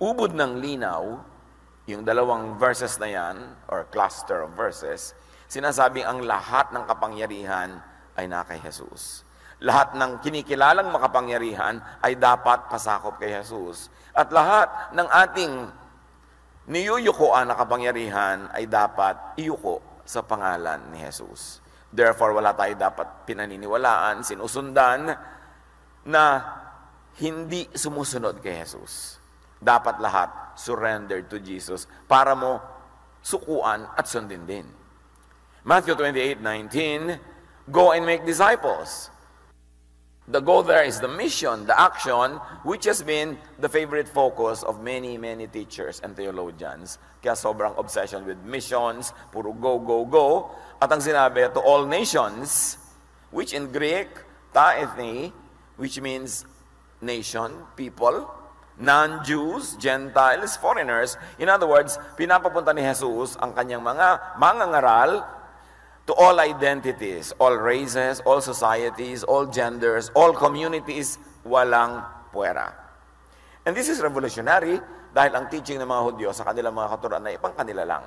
ubod ng linaw, yung dalawang verses na yan, or cluster of verses, sinasabing ang lahat ng kapangyarihan ay na kay Jesus. Lahat ng kinikilalang makapangyarihan ay dapat pasakop kay Jesus. At lahat ng ating niyuyukoan na kapangyarihan ay dapat iyuko sa pangalan ni Jesus. Therefore, wala tayo dapat pinaniniwalaan, sinusundan na hindi sumusunod kay Jesus. Dapat lahat surrendered to Jesus para mo sukuan at sundin din. Matthew 28:19, go and make disciples. The goal there is the mission, the action, which has been the favorite focus of many, many teachers and theologians. Kaya sobrang obsession with missions, puro go, go, go. At ang sinabi, to all nations, which in Greek, ta ethne, which means nation, people, non-Jews, Gentiles, foreigners. In other words, pinapapunta ni Jesus ang kanyang mga mangangaral to all identities, all races, all societies, all genders, all communities, walang puwera. And this is revolutionary dahil ang teaching ng mga Hudyo sa kanilang mga katuruan ay pang kanila lang.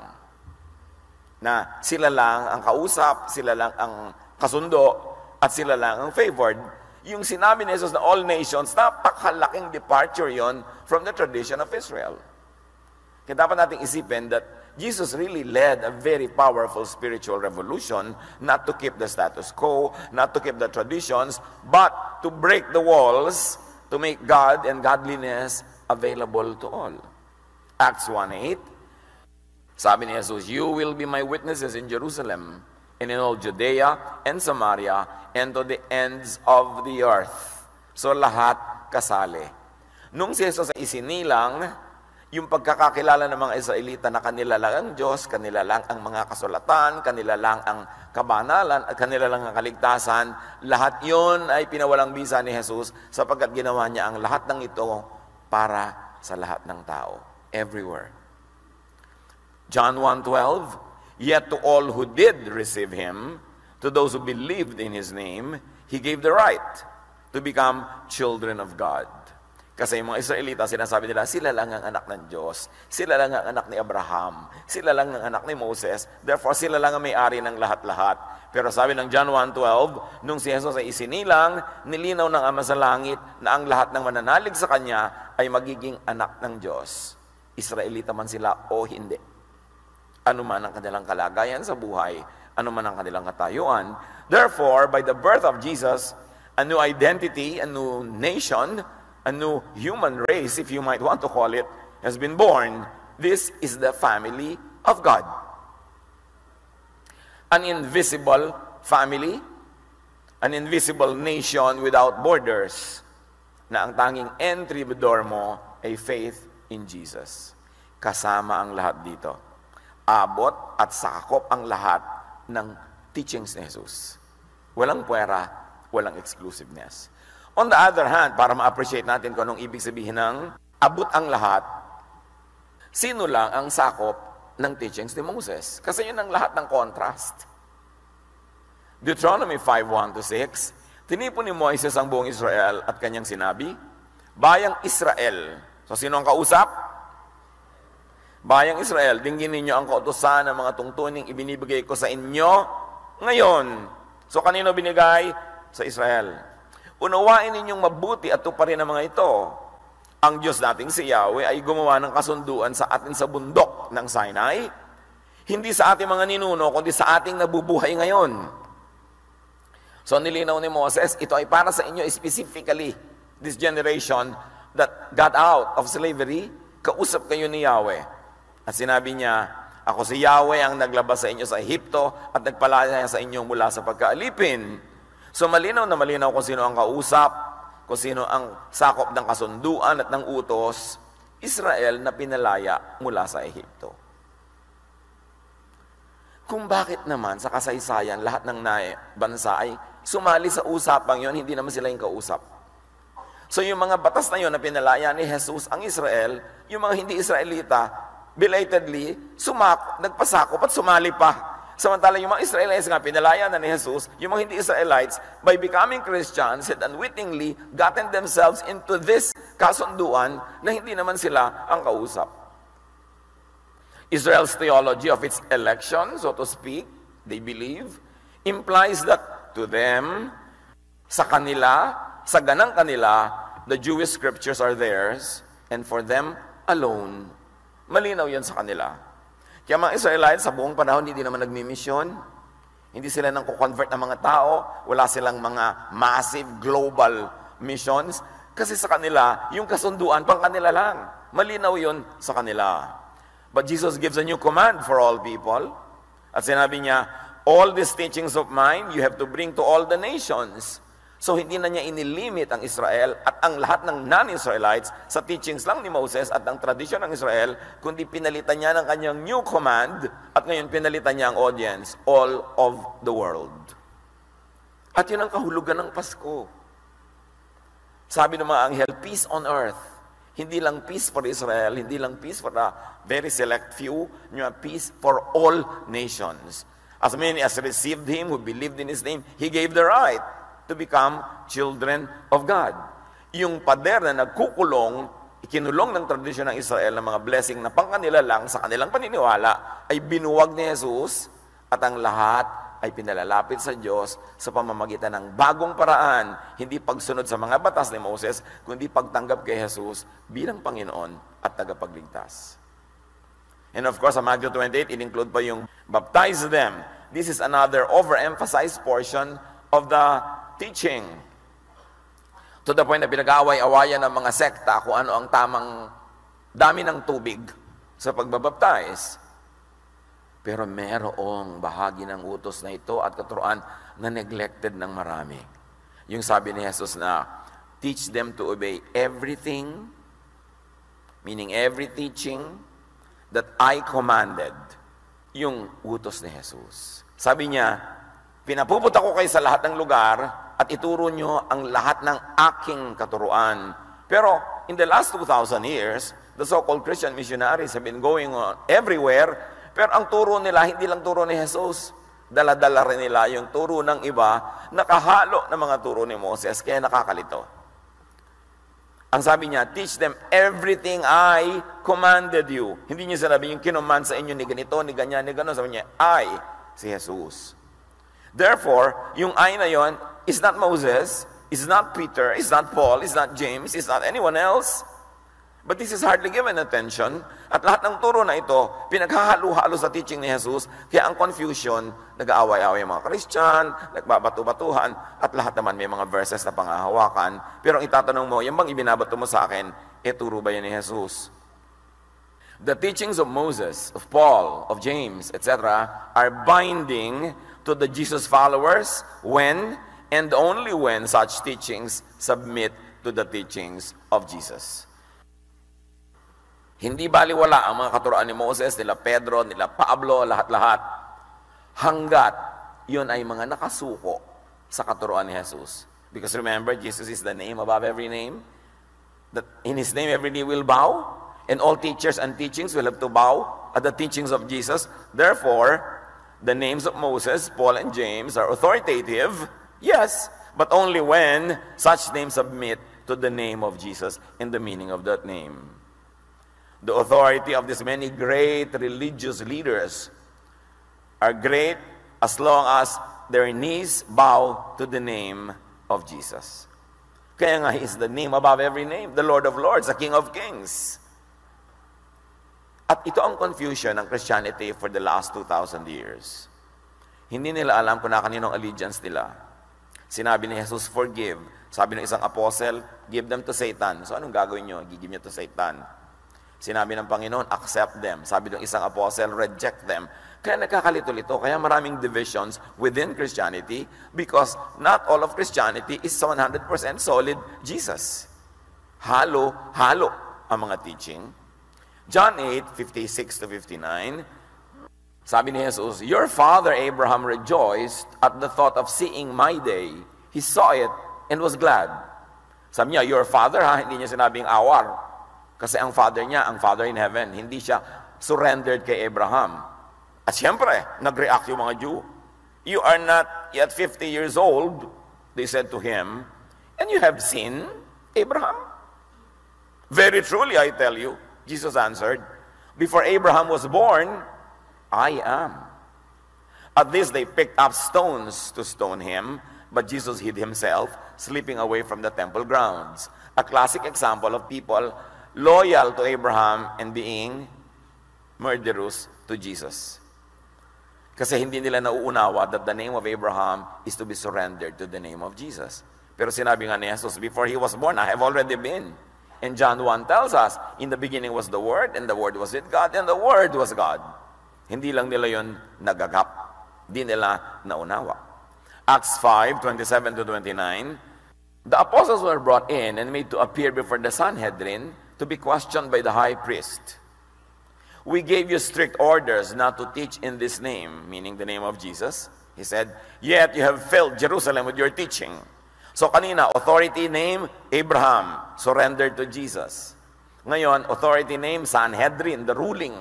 Na sila lang ang kausap, sila lang ang kasundo, at sila lang ang favored. Yung sinabi ni Jesus na all nations, napakalaking departure yon from the tradition of Israel. Kaya dapat nating isipin that Jesus really led a very powerful spiritual revolution, not to keep the status quo, not to keep the traditions, but to break the walls, to make God and godliness available to all. Acts 1:8, sabi ni Jesus, you will be my witnesses in Jerusalem, and in all Judea and Samaria, and to the ends of the earth. So lahat kasali. Nung si Jesus ay isinilang, yung pagkakakilala ng mga Israelita na kanila lang ang Diyos, kanila lang ang mga kasulatan, kanila lang ang kabanalan, at kanila lang ang kaligtasan, lahat yun ay pinawalang bisa ni Jesus sapagkat ginawa niya ang lahat ng ito para sa lahat ng tao. Everywhere. John 1:12, yet to all who did receive Him, to those who believed in His name, He gave the right to become children of God. Kasi yung mga Israelita, sinasabi nila, sila lang ang anak ng Diyos. Sila lang ang anak ni Abraham. Sila lang ang anak ni Moses. Therefore, sila lang ang may-ari ng lahat-lahat. Pero sabi ng John 1:12, nung si Jesus ay isinilang, nilinaw ng Ama sa langit na ang lahat ng mananalig sa Kanya ay magiging anak ng Diyos. Israelita man sila o hindi. Ano man ang kanilang kalagayan sa buhay, ano man ang kanilang katayuan. Therefore, by the birth of Jesus, a new identity, a new nation, a new human race, if you might want to call it, has been born. This is the family of God. An invisible family, an invisible nation without borders, na ang tanging entry door mo ay faith in Jesus. Kasama ang lahat dito. Abot at sakop ang lahat ng teachings ni Jesus. Walang puwera, walang exclusiveness. On the other hand, para ma-appreciate natin kung anong ibig sabihin ng abot ang lahat, sino lang ang sakop ng teachings ni Moses? Kasi yun ang lahat ng contrast. Deuteronomy 5:1-6, tinipon ni Moises ang buong Israel at kanyang sinabi, bayang Israel. So sino ang kausap? Bayang Israel, dinggin ninyo ang kautusan ng mga tungtuning ibinibigay ko sa inyo ngayon. So kanino binigay? Sa Israel. Unawain ninyong mabuti at tuparin ang mga ito. Ang Diyos nating si Yahweh ay gumawa ng kasunduan sa atin sa bundok ng Sinai, hindi sa ating mga ninuno, kundi sa ating nabubuhay ngayon. So nilinaw ni Moses, ito ay para sa inyo specifically, this generation that got out of slavery, kausap kayo ni Yahweh. At sinabi niya, ako si Yahweh ang naglabas sa inyo sa Ehipto at nagpalaya sa inyo mula sa pagkaalipin. So malinaw na malinaw kung sino ang kausap, kung sino ang sakop ng kasunduan at ng utos, Israel na pinalaya mula sa Ehipto. Kung bakit naman sa kasaysayan lahat ng bansa ay sumali sa usapang yon, hindi naman sila yung kausap. So yung mga batas na yon na pinalaya ni Jesus ang Israel, yung mga hindi Israelita, belatedly, nagpasakop at sumali pa. Samantala yung mga Israelites nga, pinalaya na ni Jesus, yung mga hindi Israelites, by becoming Christians, had unwittingly gotten themselves into this kasunduan na hindi naman sila ang kausap. Israel's theology of its election, so to speak, they believe, implies that to them, sa kanila, sa ganang kanila, the Jewish scriptures are theirs, and for them alone. Malinaw yan sa kanila. Kaya mga Israelites, sa buong panahon, hindi naman nagmimisyon. Hindi sila nang kukonvert ng mga tao. Wala silang mga massive global missions. Kasi sa kanila, yung kasunduan, pang kanila lang. Malinaw yun sa kanila. But Jesus gives a new command for all people. At sinabi niya, all these teachings of mine, you have to bring to all the nations. So hindi na niya inilimit ang Israel at ang lahat ng non-Israelites sa teachings lang ni Moses at ang tradisyon ng Israel, kundi pinalitan niya ng kanyang new command at ngayon pinalitan niya ang audience, all of the world. At yun ang kahulugan ng Pasko. Sabi ng mga anghel, peace on earth. Hindi lang peace for Israel, hindi lang peace for a very select few, peace for all nations. As many as received Him, who believed in His name, He gave the right to become children of God. Yung pader na nagkukulong, ikinulong ng tradisyon ng Israel ng mga blessing na pangkanila lang sa kanilang paniniwala, ay binuwag ni Jesus at ang lahat ay pinalalapit sa Diyos sa pamamagitan ng bagong paraan, hindi pagsunod sa mga batas ni Moses, kundi pagtanggap kay Jesus bilang Panginoon at tagapagligtas. And of course, sa Matthew 28, in-include pa yung baptize them. This is another overemphasized portion of the teaching. To the point na pinag-aaway-awayan ng mga sekta kung ano ang tamang dami ng tubig sa pagbabaptize. Pero merong bahagi ng utos na ito at katuruan na neglected ng marami. Yung sabi ni Jesus na, teach them to obey everything, meaning every teaching that I commanded. Yung utos ni Jesus. Sabi niya, pinapupunta ko kayo sa lahat ng lugar at ituro nyo ang lahat ng aking katuruan. Pero in the last 2,000 years, the so-called Christian missionaries have been going on everywhere. Pero ang turo nila, hindi lang turo ni Jesus. Dala-dala rin nila yung turo ng iba, nakahalo ng mga turo ni Moses, kaya nakakalito. Ang sabi niya, teach them everything I commanded you. Hindi niya sinabi yung kinommand sa inyo ni ganito, ni ganyan, ni gano'n. Sabi niya, I, si Jesus. Therefore, yung I na yon is not Moses, is not Peter, is not Paul, is not James, is not anyone else. But this is hardly given attention. At lahat ng turo na ito, pinaghahalo-halo sa teaching ni Jesus. Kaya ang confusion, nag-aaway-aaway mga Christian, nagbabato-batuhan, at lahat naman may mga verses na pangahawakan. Pero ang itatanong mo, yung bang ibinabato mo sa akin, turo ba yan ni Jesus? The teachings of Moses, of Paul, of James, etc. are binding to the Jesus followers when and only when such teachings submit to the teachings of Jesus. Hindi baliwala ang mga katuruan ni Moses, nila Pedro, nila Pablo, lahat-lahat. Hanggat yun ay mga nakasuko sa katuruan ni Jesus. Because remember, Jesus is the name above every name. That in His name every knee will bow, and all teachers and teachings will have to bow at the teachings of Jesus. Therefore, the names of Moses, Paul, and James are authoritative, yes, but only when such names submit to the name of Jesus and the meaning of that name. The authority of these many great religious leaders are great as long as their knees bow to the name of Jesus. Kaya nga, He is the name above every name, the Lord of Lords, the King of Kings. At ito ang confusion ng Christianity for the last 2,000 years. Hindi nila alam kung na kaninong allegiance nila. Sinabi ni Jesus, forgive. Sabi ng isang apostle, give them to Satan. So anong gagawin nyo? Give nyo to Satan. Sinabi ng Panginoon, accept them. Sabi ng isang apostle, reject them. Kaya nagkakalito-lito, kaya maraming divisions within Christianity because not all of Christianity is 100% solid Jesus. Halo-halo ang mga teaching. John 8:56-59, sabi ni Jesus, your father Abraham rejoiced at the thought of seeing my day. He saw it and was glad. Sabi niya, your father, hindi niya sinabing our. Kasi ang father niya, ang Father in heaven, hindi siya surrendered kay Abraham. At siyempre, nag-react yung mga Jew. You are not yet 50 years old, they said to him, and you have seen Abraham? Very truly, I tell you, Jesus answered, before Abraham was born, I am. At this, they picked up stones to stone him, but Jesus hid himself, slipping away from the temple grounds. A classic example of people loyal to Abraham and being murderous to Jesus. Kasi hindi nila nauunawa that the name of Abraham is to be surrendered to the name of Jesus. Pero sinabi nga ni Jesus, before he was born, I have already been. And John 1 tells us, in the beginning was the Word, and the Word was with God, and the Word was God. Hindi lang nila yun nagagap. Hindi nila naunawa. Acts 5:27-29, the apostles were brought in and made to appear before the Sanhedrin to be questioned by the high priest. We gave you strict orders not to teach in this name, meaning the name of Jesus. He said, yet you have filled Jerusalem with your teaching. So kanina, authority name, Abraham, surrendered to Jesus. Ngayon, authority name, Sanhedrin, the ruling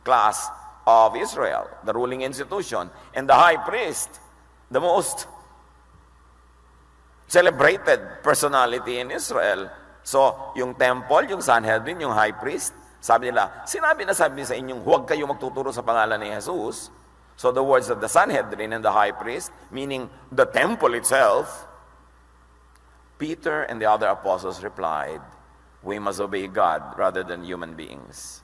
class of Israel, the ruling institution. And the high priest, the most celebrated personality in Israel. So, yung temple, yung Sanhedrin, yung high priest, sabi nila, sinabi sa inyong huwag kayo magtuturo sa pangalan ni Jesus. So the words of the Sanhedrin and the high priest, meaning the temple itself, Peter and the other apostles replied, we must obey God rather than human beings.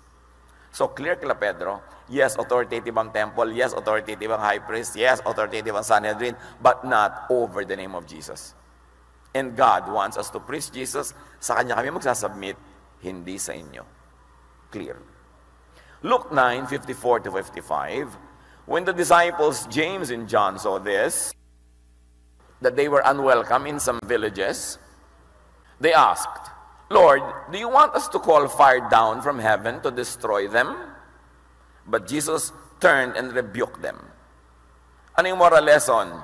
So clear kila Pedro, yes, authoritative ang temple, yes, authoritative ang high priest, yes, authoritative ang Sanhedrin, but not over the name of Jesus. And God wants us to preach Jesus, sa Kanya kami magsasubmit, hindi sa inyo. Clear. Luke 9:54-55, when the disciples James and John saw this, that they were unwelcome in some villages, they asked, Lord, do you want us to call fire down from heaven to destroy them? But Jesus turned and rebuked them. Ano yung moral lesson?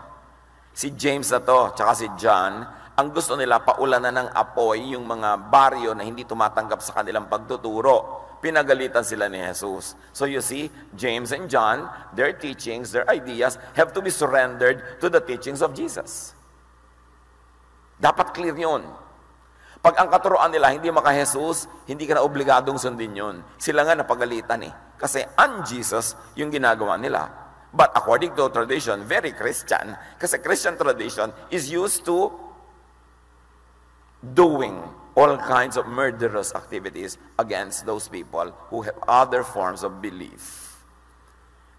Si James na to, tsaka si John, ang gusto nila paulanan ng apoy yung mga baryo na hindi tumatanggap sa kanilang pagtuturo. Pinagalitan sila ni Jesus. So you see, James and John, their teachings, their ideas have to be surrendered to the teachings of Jesus. Dapat clear yun. Pag ang katuroan nila hindi maka-Jesus, hindi ka na obligadong sundin yun. Sila nga napagalitan eh. Kasi un-Jesus yung ginagawa nila. But according to tradition, very Christian, kasi Christian tradition is used to doing all kinds of murderous activities against those people who have other forms of belief.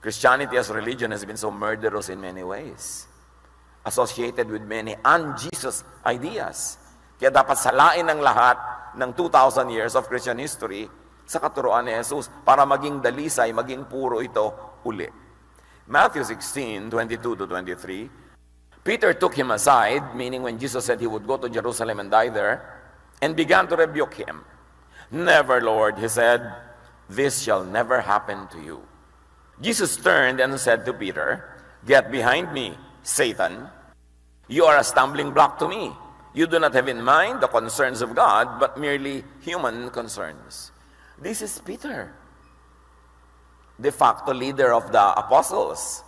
Christianity as religion has been so murderous in many ways, associated with many un-Jesus ideas. Kaya dapat salain ng lahat ng 2,000 years of Christian history sa katuroan ni Jesus para maging dalisay, maging puro ito uli. Matthew 16:22-23, Peter took him aside, meaning when Jesus said he would go to Jerusalem and die there, and began to rebuke him. Never, Lord, he said, this shall never happen to you. Jesus turned and said to Peter, get behind me, Satan. You are a stumbling block to me. You do not have in mind the concerns of God, but merely human concerns. This is Peter, de facto leader of the apostles.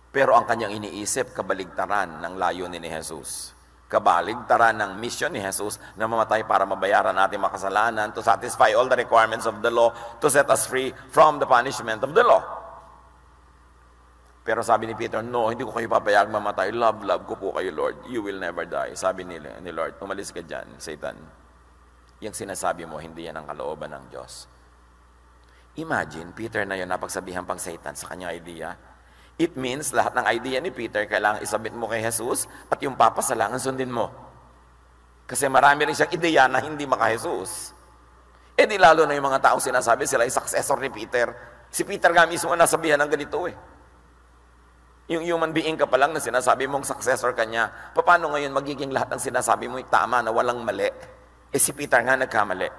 Pero ang kanyang iniisip, kabaligtaran ng layunin ni Jesus. Kabaligtaran ng mission ni Jesus na mamatay para mabayaran natin makasalanan, to satisfy all the requirements of the law, to set us free from the punishment of the law. Pero sabi ni Peter, no, hindi ko kayo papayag mamatay. Love ko po kayo, Lord. You will never die. Sabi ni Lord, umalis ka dyan, Satan. Yung sinasabi mo, hindi yan ang kalooban ng Diyos. Imagine, Peter na yun, napagsabihan pang Satan sa kanyang idea. It means lahat ng idea ni Peter kailangan isabit mo kay Jesus at yung papasalangan sundin mo. Kasi marami rin siyang ideya na hindi maka-Jesus. Eh di lalo na yung mga taong sinasabi sila ay successor ni Peter. Si Peter nga mismo nasabihan ng ganito eh. Yung human being ka pa lang na sinasabi mong successor ka niya, paano ngayon magiging lahat ng sinasabi mo ay tama na walang mali? Eh si Peter nga nagkamali.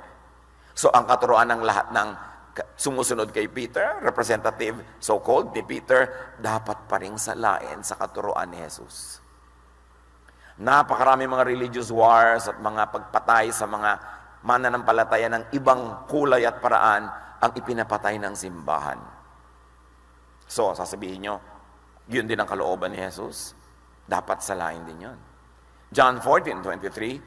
So ang katuroan ng lahat ng sumusunod kay Peter, representative, so-called ni Peter, dapat pa rin salain sa katuroan ni Jesus. Napakarami mga religious wars at mga pagpatay sa mga mananampalataya ng ibang kulay at paraan ang ipinapatay ng simbahan. So, sasabihin nyo, yun din ang kalooban ni Jesus. Dapat salain din yun. John 14:23,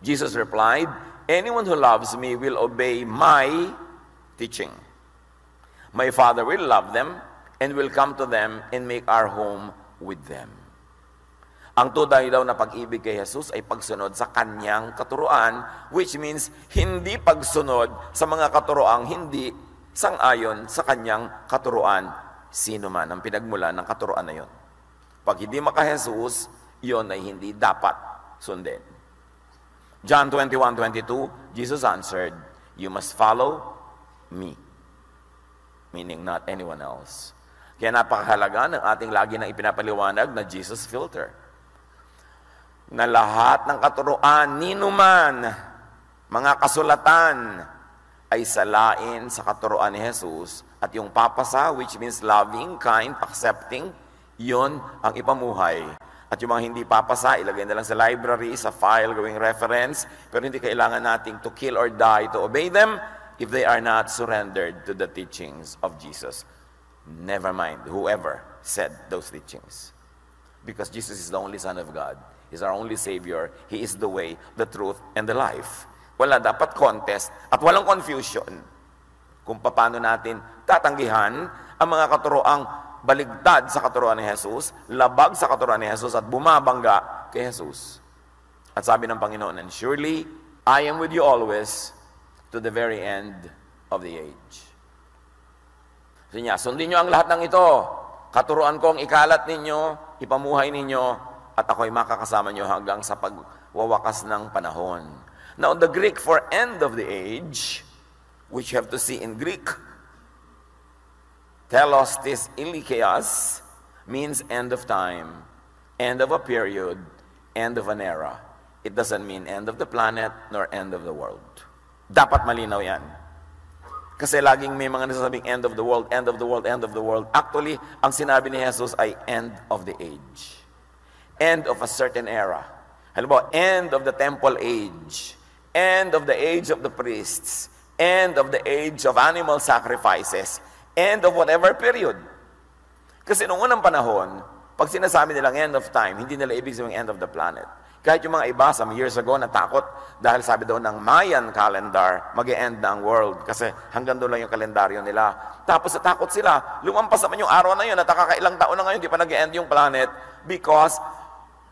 Jesus replied, anyone who loves me will obey my teaching. My Father will love them and will come to them and make our home with them. Ang tunay daw na pag-ibig kay Jesus ay pagsunod sa kanyang katuruan, which means hindi pagsunod sa mga katuroang hindi sang-ayon sa kanyang katuruan, sino man ang pinagmulan ng katuruan na yon. Pag hindi maka-Jesus, yon ay hindi dapat sundin. John 21:22, Jesus answered, you must follow me. Meaning not anyone else. Kaya napakahalaga ng ating lagi na ipinapaliwanag na Jesus filter. Na lahat ng katuruan, ninuman, mga kasulatan, ay salain sa katuruan ni Jesus. At yung papasa, which means loving, kind, accepting, yun ang ipamuhay. At yung mga hindi papasa, ilagay na lang sa library, sa file, gawing reference, pero hindi kailangan nating to kill or die to obey them if they are not surrendered to the teachings of Jesus. Never mind whoever said those teachings. Because Jesus is the only Son of God. He's our only Savior. He is the way, the truth, and the life. Wala dapat contest at walang confusion kung paano natin tatanggihan ang mga katuroang baligtad sa katuruan ni Jesus, labag sa katuruan ni Jesus, at bumabangga kay Jesus. At sabi ng Panginoon, and surely, I am with you always to the very end of the age. Sabi niya, sundin niyo ang lahat ng ito. Katuruan ko ang ikalat ninyo, ipamuhay ninyo, at ako'y makakasama nyo hanggang sa pagwawakas ng panahon. Now, the Greek for end of the age, which you have to see in Greek, telos tis ilikeas, means end of time, end of a period, end of an era. It doesn't mean end of the planet, nor end of the world. Dapat malinaw yan. Kasi laging may mga nasasabing end of the world, end of the world, end of the world. Actually, ang sinabi ni Jesus ay end of the age. End of a certain era. Halimbawa, end of the temple age. End of the age of the priests. End of the age of animal sacrifices. End of whatever period. Kasi noong unang panahon, pag sinasabi nilang end of time, hindi nila ibig sabihin end of the planet. Kahit yung mga iba, some years ago, natakot dahil sabi daw ng Mayan calendar, mag-e-end na ang world kasi hanggang doon lang yung kalendaryo nila. Tapos natakot sila, lumampas naman yung araw na yun at nakakailang taon na ngayon, di pa nag-e-end yung planet because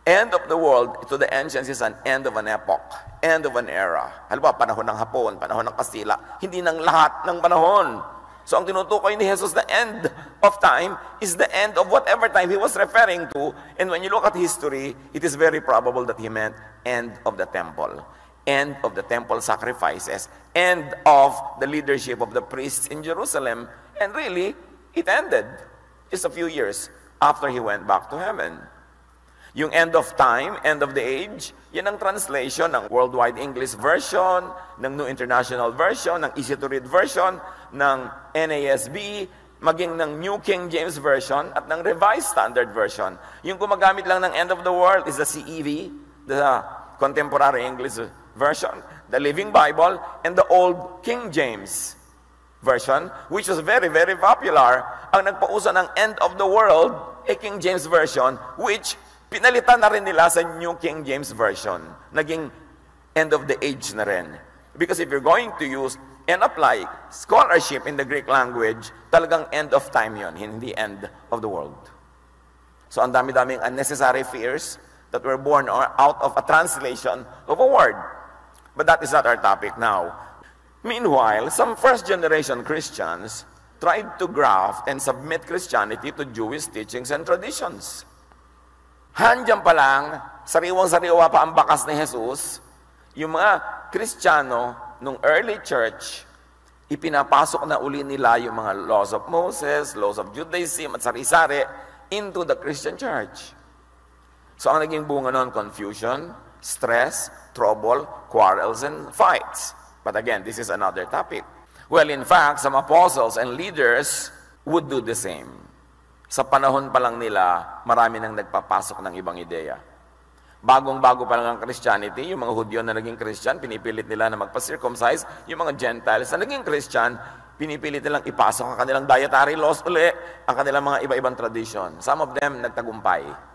end of the world to the ancients is an end of an epoch, end of an era. Halimbawa, panahon ng Hapon, panahon ng Kastila, hindi ng lahat ng panahon. So ang tinutukoy ni Jesus, the end of time is the end of whatever time he was referring to. And when you look at history, it is very probable that he meant end of the temple, end of the temple sacrifices, end of the leadership of the priests in Jerusalem. And really, it ended just a few years after he went back to heaven. Yung end of time, end of the age, yan ang translation ng Worldwide English Version, ng New International Version, ng Easy to Read Version, ng NASB, maging ng New King James Version, at ng Revised Standard Version. Yung gumagamit lang ng end of the world is the CEV, the Contemporary English Version, the Living Bible, and the Old King James Version, which was very, very popular. Ang nagpauso ng end of the world, a King James Version, which pinalitan na rin nila sa New King James Version. Naging end of the age na rin. Because if you're going to use and apply scholarship in the Greek language, talagang end of time yon, hindi end of the world. So ang dami-daming unnecessary fears that were born out of a translation of a word. But that is not our topic now. Meanwhile, some first-generation Christians tried to graft and submit Christianity to Jewish teachings and traditions. Handyan pa lang, sariwang-sariwa pa ang bakas ni Jesus, yung mga Kristiyano nung early church, ipinapasok na uli nila yung mga laws of Moses, laws of Judaism, at sari-sari into the Christian church. So ang naging bunga nun, confusion, stress, trouble, quarrels, and fights. But again, this is another topic. Well, in fact, some apostles and leaders would do the same. Sa panahon pa lang nila, marami nang nagpapasok ng ibang ideya. Bagong-bago pa lang ang Christianity, yung mga Hudyo na naging Christian, pinipilit nila na magpa-circumcise. Yung mga Gentiles na naging Christian, pinipilit nilang ipasok ang kanilang dietary laws uli, ang kanilang mga iba-ibang tradition. Some of them nagtagumpay.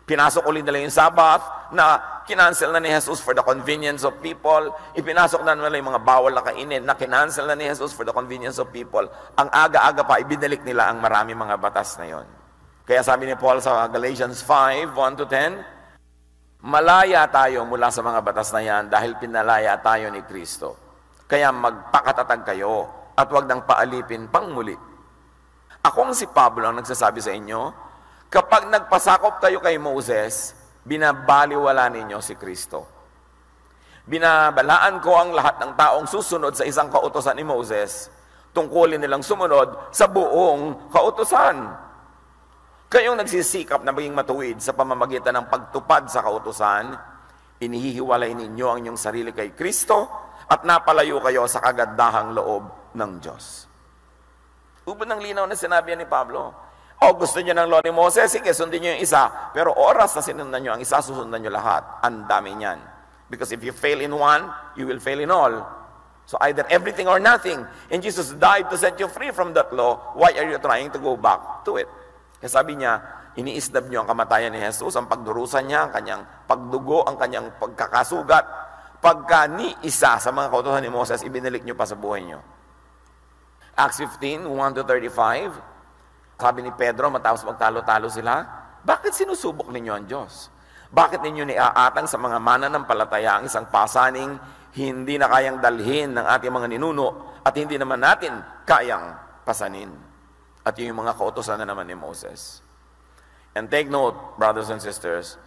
Pinasok ulit nila yung Sabbath na kinancel na ni Jesus for the convenience of people. Ipinasok na nila yung mga bawal na kainin na kinancel na ni Jesus for the convenience of people. Ang aga-aga pa, ibinalik nila ang marami mga batas na yon. Kaya sabi ni Paul sa Galatians 5, 1-10, malaya tayo mula sa mga batas na yan dahil pinalaya tayo ni Kristo. Kaya magpakatatag kayo at huwag nang paalipin pang muli. Akong si Pablo ang nagsasabi sa inyo, kapag nagpasakop kayo kay Moses, binabaliwala ninyo si Kristo. Binabalaan ko ang lahat ng taong susunod sa isang kautusan ni Moses, tungkulin nilang sumunod sa buong kautusan. Kayong nagsisikap na maging matuwid sa pamamagitan ng pagtupad sa kautusan, inihihiwalay ninyo ang inyong sarili kay Kristo at napalayo kayo sa kagandahang loob ng Diyos. Ubod ng linaw na sinabi ni Pablo. O gusto niyo ng law ni Moses, sige, sundin niyo yung isa. Pero oras na sinundan niyo ang isa, susundan niyo lahat. Ang dami niyan. Because if you fail in one, you will fail in all. So either everything or nothing. And Jesus died to set you free from that law. Why are you trying to go back to it? Kaya sabi niya, iniisdab niyo ang kamatayan ni Jesus, ang pagdurusan niya, ang kanyang pagdugo, ang kanyang pagkakasugat. Pagka ni isa sa mga kautusan ni Moses, ibinalik niyo pa sa buhay niyo. Acts 15, 1-35, sabi ni Pedro, matapos magtalo-talo sila, bakit sinusubok ninyo ang Diyos? Bakit ninyo niaatang sa mga mananampalataya ang isang pasaning hindi na kayang dalhin ng ating mga ninuno at hindi naman natin kayang pasanin? At yun yung mga kautusan na naman ni Moses. And take note, brothers and sisters,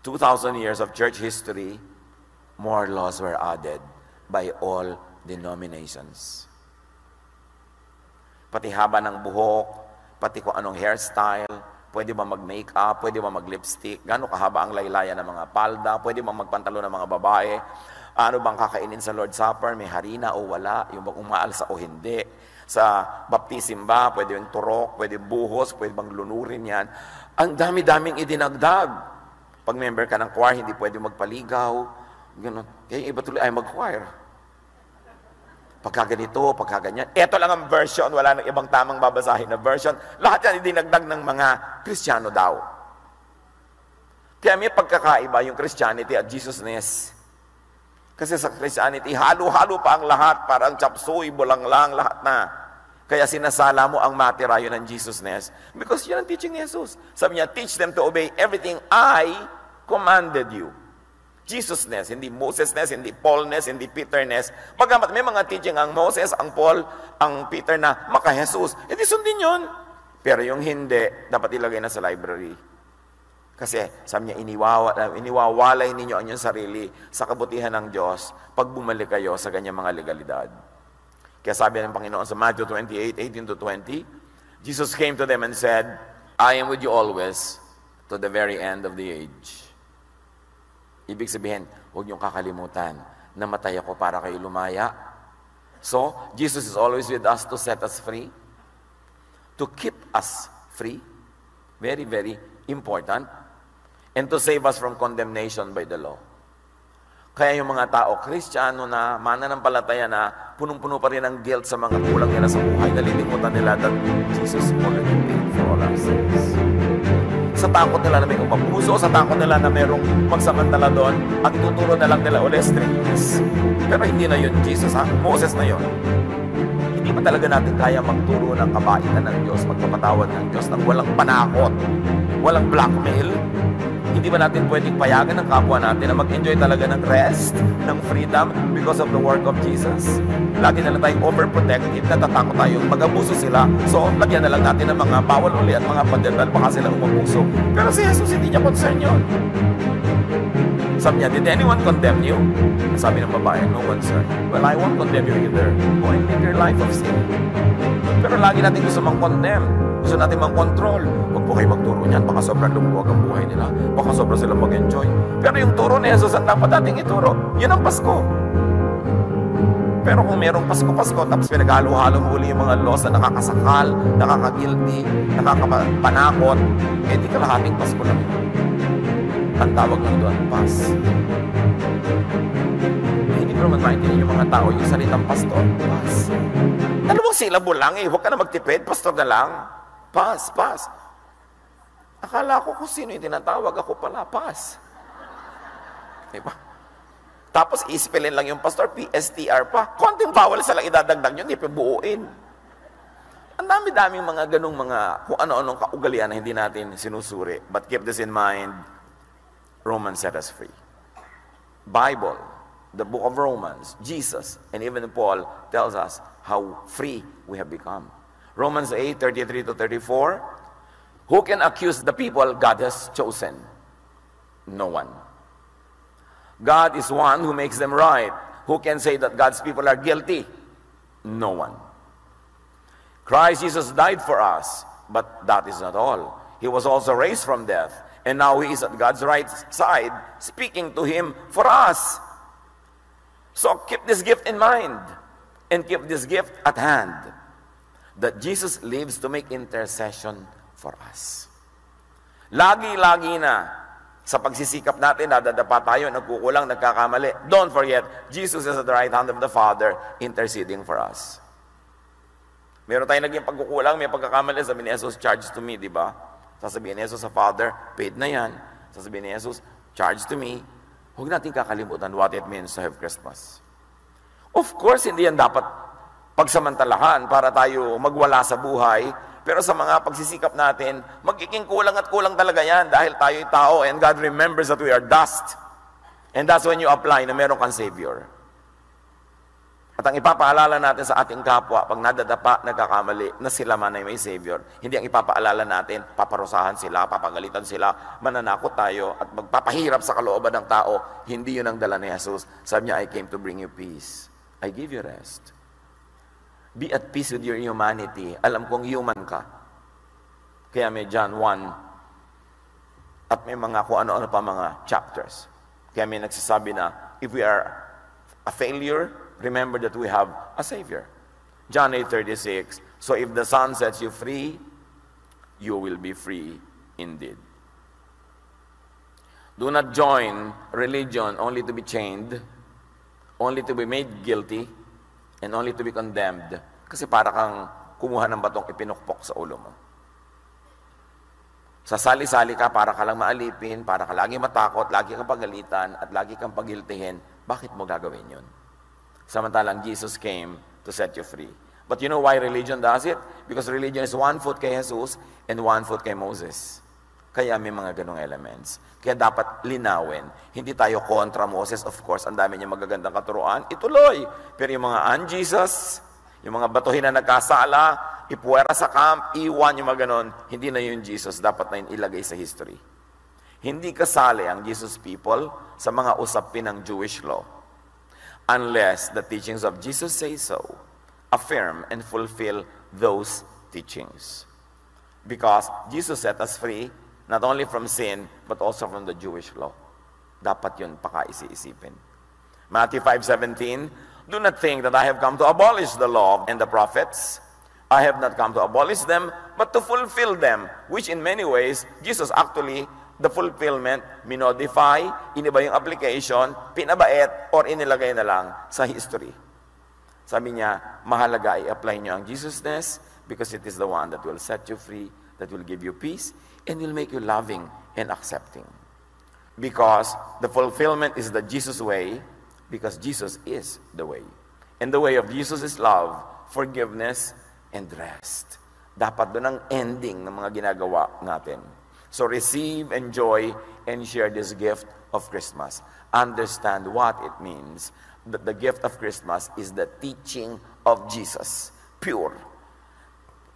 2,000 years of church history, more laws were added by all denominations. Pati haba ng buhok, pati kung anong hairstyle, pwede ba mag-makeup, pwede ba mag-lipstick, gano'ng kahaba ang laylayan ng mga palda, pwede ba magpantalo ng mga babae, ano bang kakainin sa Lord's Supper, may harina o wala, yung bang umaalsa o hindi, sa baptism ba, pwede yung turok, pwede buhos, pwede bang lunurin yan, ang dami-daming idinagdag. Pag member ka ng choir, hindi pwede magpaligaw, gano'n. Kaya yung iba tuloy ay mag-choir. Pagka ganito, pagka ganyan. Ito lang ang version, wala nang ibang tamang babasahin na version. Lahat yan idinagdag ng mga Kristiyano daw. Kaya may pagkakaiba yung Christianity at Jesusness. Kasi sa Christianity, halo-halo pa ang lahat, parang chapsuy, bulanglang, lahat na. Kaya sinasala mo ang matira yun ng Jesusness. Because yun ang teaching ni Jesus. Sabi niya, teach them to obey everything I commanded you. Jesusness, hindi Mosesness, hindi Paulness, hindi Peterness. Bagamat may mga teaching ang Moses, ang Paul, ang Peter na maka-Jesus, hindi sundin yun. Pero yung hindi, dapat ilagay na sa library. Kasi sabi niya, iniwawalay ninyo ang inyong sarili sa kabutihan ng Diyos pag bumalik kayo sa ganyang mga legalidad. Kaya sabi ng Panginoon sa Matthew 28, 18-20, Jesus came to them and said, I am with you always to the very end of the age. Ibig sabihin, huwag niyong kakalimutan, namatay ako para kayo lumaya. So, Jesus is always with us to set us free, to keep us free, very, very important, and to save us from condemnation by the law. Kaya yung mga tao, Kristiyano na, mananampalataya na, punong-puno pa rin ang guilt sa mga kulang nila sa buhay, nalilimutan nila that Jesus already paid for all our sins. Sa takot nila na may umabuso, sa takot nila na mayroong magsamantala doon, ang ituturo na lang nila ulit strictness. Pero hindi na yun, Jesus ha? Moses na yun. Hindi pa talaga natin kaya magturo ng kabaitan ng Diyos, magpapatawad ng Diyos, ng walang panakot, walang blackmail. Hindi ba natin pwedeng payagan ng kapwa natin na mag-enjoy talaga ng rest, ng freedom because of the work of Jesus? Lagi na lang tayong overprotective, natatakot tayo, mag-abuso sila. So, lagyan na lang natin ng mga bawal uli at mga padetal, baka sila umabuso. Pero si Jesus, hindi niya concern yun. Sabi niya, did anyone condemn you? Sabi ng babae, no one, sir. Well, I won't condemn you either. Go and live your life of sin. Pero lagi natin gusto mang-condemn. Gusto natin mang-control. Huwag po kayo magturo niyan. Baka sobrang lumuwag ang buhay nila. Baka sobrang silang mag-enjoy. Pero yung turo ni Jesus ang dapat nating ituro. Yun ang Pasko. Pero kung merong Pasko-Pasko, tapos pinaghalo-halo mo uli yung mga laws na nakakasakal, nakakagilty, nakakapanakot, eh di kalahating Pasko lang yun. Ang tawag lang doon, Pas. Hindi ko naman maintindihan yung mga tao, yung salitang pastor, Pas. Dalawang syllable lang eh. Huwag ka na magtipid, pastor na lang. Pass. Akala ko kung sino yung tinatawag, ako pala, pass. Diba? Tapos ispelin lang yung pastor, PSTR pa. Konting vowel sa lang idadagdag yun, hindi pa buuin. Ang dami-daming mga ganong mga kung ano-anong kaugalian na hindi natin sinusuri. But keep this in mind, Romans set us free. Bible, the book of Romans, Jesus, and even Paul tells us how free we have become. Romans 8:33-34, who can accuse the people God has chosen? No one. God is one who makes them right. Who can say that God's people are guilty? No one. Christ Jesus died for us, but that is not all. He was also raised from death, and now He is at God's right side, speaking to Him for us. So keep this gift in mind, and keep this gift at hand, that Jesus lives to make intercession for us. Lagi-lagi na, sa pagsisikap natin, nadadapa tayo, nagkukulang, nagkakamali. Don't forget, Jesus is at the right hand of the Father, interceding for us. Meron tayong naging pagkukulang, may pagkakamali, sabi ni Jesus, charge to me, di ba? Sasabihin ni Jesus sa Father, paid na yan. Sasabihin ni Jesus, charge to me. Huwag natin kakalimutan what it means to have Christmas. Of course, hindi yan dapat pagsamantalahan para tayo magwala sa buhay. Pero sa mga pagsisikap natin, magiging kulang at kulang talaga yan dahil tayo'y tao and God remembers that we are dust. And that's when you apply na meron kang Savior. At ang ipapaalala natin sa ating kapwa, pag nadadapa, nagkakamali, na sila man ay may Savior, hindi ang ipapaalala natin, paparusahan sila, papagalitan sila, mananakot tayo, at magpapahirap sa kalooban ng tao. Hindi yun ang dala ni Jesus. Sabi niya, I came to bring you peace. I give you rest. Be at peace with your humanity. Alam kong human ka. Kaya may John 1 at may mga kung ano-ano pa mga chapters. Kaya may nagsasabi na, if we are a failure, remember that we have a Savior. John 8:36, so if the Son sets you free, you will be free indeed. Do not join religion only to be chained, only to be made guilty, and only to be condemned. Kasi para kang kumuha ng batong ipinukpok sa ulo mo. Sasali-sali ka para ka lang maalipin, para ka lagi matakot, lagi kang pagalitan, at lagi kang pagiltihin. Bakit mo gagawin yun? Samantalang Jesus came to set you free. But you know why religion does it? Because religion is one foot kay Jesus and one foot kay Moses. Kaya may mga ganong elements. Kaya dapat linawin. Hindi tayo kontra Moses, of course. Ang dami niya magagandang katuruan. Ituloy. Pero yung mga un-Jesus, yung mga batuhin na nagkasala, ipuwera sa camp, iwan yung mga ganon, hindi na yun Jesus. Dapat na yun ilagay sa history. Hindi kasali ang Jesus people sa mga usapin ng Jewish law. Unless the teachings of Jesus say so, affirm and fulfill those teachings. Because Jesus set us free, not only from sin, but also from the Jewish law. Dapat yun pakaisi-isipin. Matthew 5:17, do not think that I have come to abolish the law and the prophets. I have not come to abolish them, but to fulfill them, which in many ways, Jesus actually, the fulfillment, minodify, iniba yung application, pinabait, or inilagay na lang sa history. Sabi niya, mahalaga i-apply niyo ang Jesusness because it is the one that will set you free, that will give you peace, and will make you loving and accepting. Because the fulfillment is the Jesus way, because Jesus is the way. And the way of Jesus is love, forgiveness, and rest. Dapat doon ang ending ng mga ginagawa natin. So receive, enjoy, and share this gift of Christmas. Understand what it means. That the gift of Christmas is the teaching of Jesus, pure.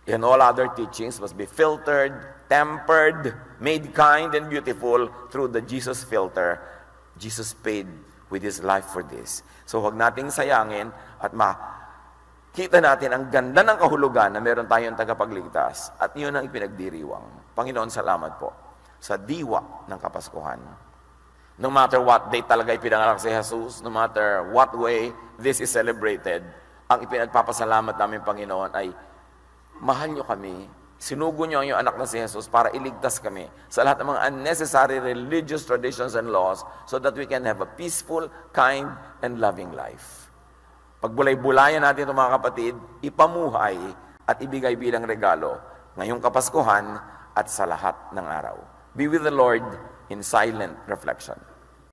And all other teachings must be filtered, tempered, made kind and beautiful through the Jesus filter. Jesus paid with His life for this. So huwag nating sayangin at makita natin ang ganda ng kahulugan na meron tayong tagapagligtas. At yun ang ipinagdiriwang. Panginoon, salamat po sa diwa ng Kapaskuhan. No matter what date talaga ipinanganak si Jesus, no matter what way this is celebrated, ang ipinagpapasalamat namin, Panginoon, ay mahal nyo kami, sinugo nyo ang iyong anak na si Jesus para iligtas kami sa lahat ng mga unnecessary religious traditions and laws so that we can have a peaceful, kind, and loving life. Pagbulay-bulayan natin ito mga kapatid, ipamuhay at ibigay bilang regalo ngayong Kapaskuhan at sa lahat ng araw. Be with the Lord in silent reflection.